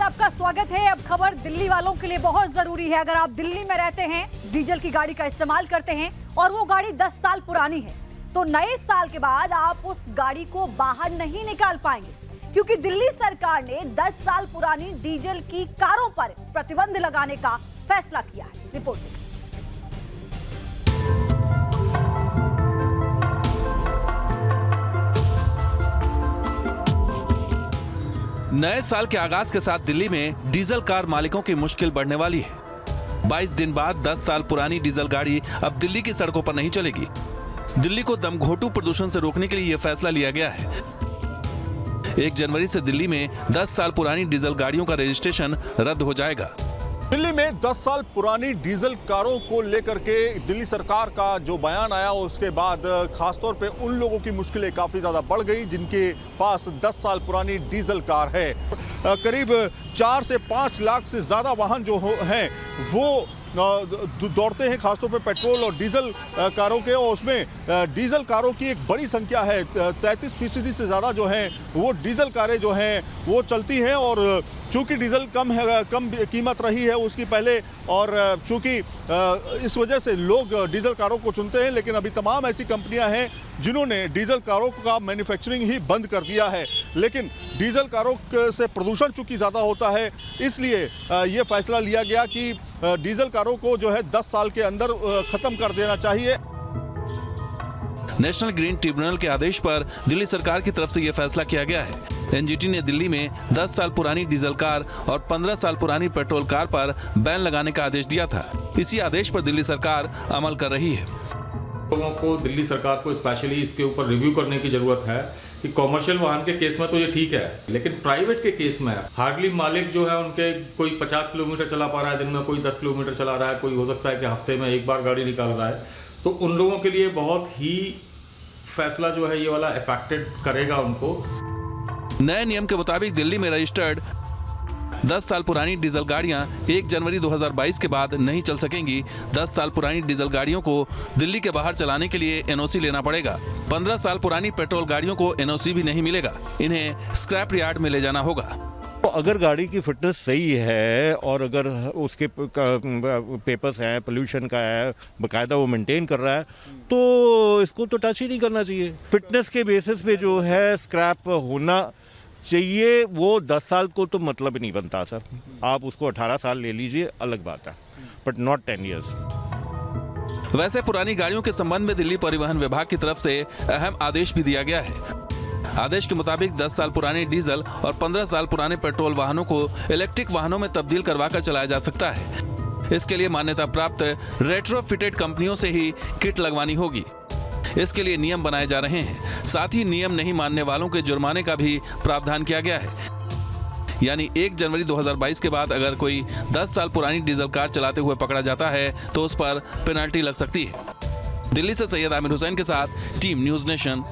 आपका स्वागत है। अब खबर दिल्ली वालों के लिए बहुत जरूरी है। अगर आप दिल्ली में रहते हैं, डीजल की गाड़ी का इस्तेमाल करते हैं और वो गाड़ी 10 साल पुरानी है, तो नए साल के बाद आप उस गाड़ी को बाहर नहीं निकाल पाएंगे, क्योंकि दिल्ली सरकार ने 10 साल पुरानी डीजल की कारों पर प्रतिबंध लगाने का फैसला किया है। रिपोर्ट देखिए। नए साल के आगाज के साथ दिल्ली में डीजल कार मालिकों की मुश्किल बढ़ने वाली है। 22 दिन बाद 10 साल पुरानी डीजल गाड़ी अब दिल्ली की सड़कों पर नहीं चलेगी। दिल्ली को दमघोंटू प्रदूषण से रोकने के लिए यह फैसला लिया गया है। 1 जनवरी से दिल्ली में 10 साल पुरानी डीजल गाड़ियों का रजिस्ट्रेशन रद्द हो जाएगा। दिल्ली में 10 साल पुरानी डीजल कारों को लेकर के दिल्ली सरकार का जो बयान आया, उसके बाद खासतौर पे उन लोगों की मुश्किलें काफ़ी ज़्यादा बढ़ गई जिनके पास 10 साल पुरानी डीजल कार है। करीब 4 से 5 लाख से ज़्यादा वाहन जो हैं वो दौड़ते हैं, खासतौर पे पेट्रोल और डीजल कारों के, और उसमें डीजल कारों की एक बड़ी संख्या है। 33% से ज़्यादा जो हैं वो डीजल कारें जो हैं वो चलती हैं। और चूँकि डीजल कम कीमत रही है उसकी पहले, और चूँकि इस वजह से लोग डीजल कारों को चुनते हैं, लेकिन अभी तमाम ऐसी कंपनियां हैं जिन्होंने डीजल कारों का मैन्युफैक्चरिंग ही बंद कर दिया है। लेकिन डीजल कारों से प्रदूषण चूँकि ज़्यादा होता है, इसलिए ये फैसला लिया गया कि डीजल कारों को जो है 10 साल के अंदर ख़त्म कर देना चाहिए। नेशनल ग्रीन ट्रिब्यूनल के आदेश पर दिल्ली सरकार की तरफ से यह फैसला किया गया है। एनजीटी ने दिल्ली में 10 साल पुरानी डीजल कार और 15 साल पुरानी पेट्रोल कार पर बैन लगाने का आदेश दिया था। इसी आदेश पर दिल्ली सरकार अमल कर रही है। लोगों को दिल्ली सरकार को स्पेशली इसके ऊपर रिव्यू करने की जरूरत है कि कॉमर्शियल वाहन के केस में तो ये ठीक है, लेकिन प्राइवेट के केस में हार्डली मालिक जो है उनके कोई 50 किलोमीटर चला पा रहा है दिन में, कोई 10 किलोमीटर चला रहा है, कोई हो सकता है कि हफ्ते में एक बार गाड़ी निकाल रहा है, तो उन लोगों के लिए बहुत ही फैसला जो है ये वाला इफेक्टेड करेगा उनको। नए नियम के मुताबिक दिल्ली में रजिस्टर्ड 10 साल पुरानी डीजल गाड़ियां 1 जनवरी 2022 के बाद नहीं चल सकेंगी। 10 साल पुरानी डीजल गाड़ियों को दिल्ली के बाहर चलाने के लिए एनओसी लेना पड़ेगा। 15 साल पुरानी पेट्रोल गाड़ियों को एनओसी भी नहीं मिलेगा, इन्हें स्क्रैप यार्ड में ले जाना होगा। तो अगर गाड़ी की फिटनेस सही है और अगर उसके पेपर्स हैं, पोल्यूशन का है, बाकायदा वो मेंटेन कर रहा है, तो इसको तो टच ही नहीं करना चाहिए। फिटनेस के बेसिस पे जो है स्क्रैप होना चाहिए। वो 10 साल को तो मतलब ही नहीं बनता सर। आप उसको 18 साल ले लीजिए, अलग बात है, बट नॉट 10 ईयर्स। वैसे पुरानी गाड़ियों के संबंध में दिल्ली परिवहन विभाग की तरफ से अहम आदेश भी दिया गया है। आदेश के मुताबिक 10 साल पुराने डीजल और 15 साल पुराने पेट्रोल वाहनों को इलेक्ट्रिक वाहनों में तब्दील करवाकर चलाया जा सकता है। इसके लिए मान्यता प्राप्त रेट्रोफिटेड कंपनियों से ही किट लगवानी होगी। इसके लिए नियम बनाए जा रहे हैं। साथ ही नियम नहीं मानने वालों के जुर्माने का भी प्रावधान किया गया है। यानी 1 जनवरी 2022 के बाद अगर कोई 10 साल पुरानी डीजल कार चलाते हुए पकड़ा जाता है तो उस पर पेनल्टी लग सकती है। दिल्ली से सैयद आमिर हुसैन के साथ टीम न्यूज़ नेशन।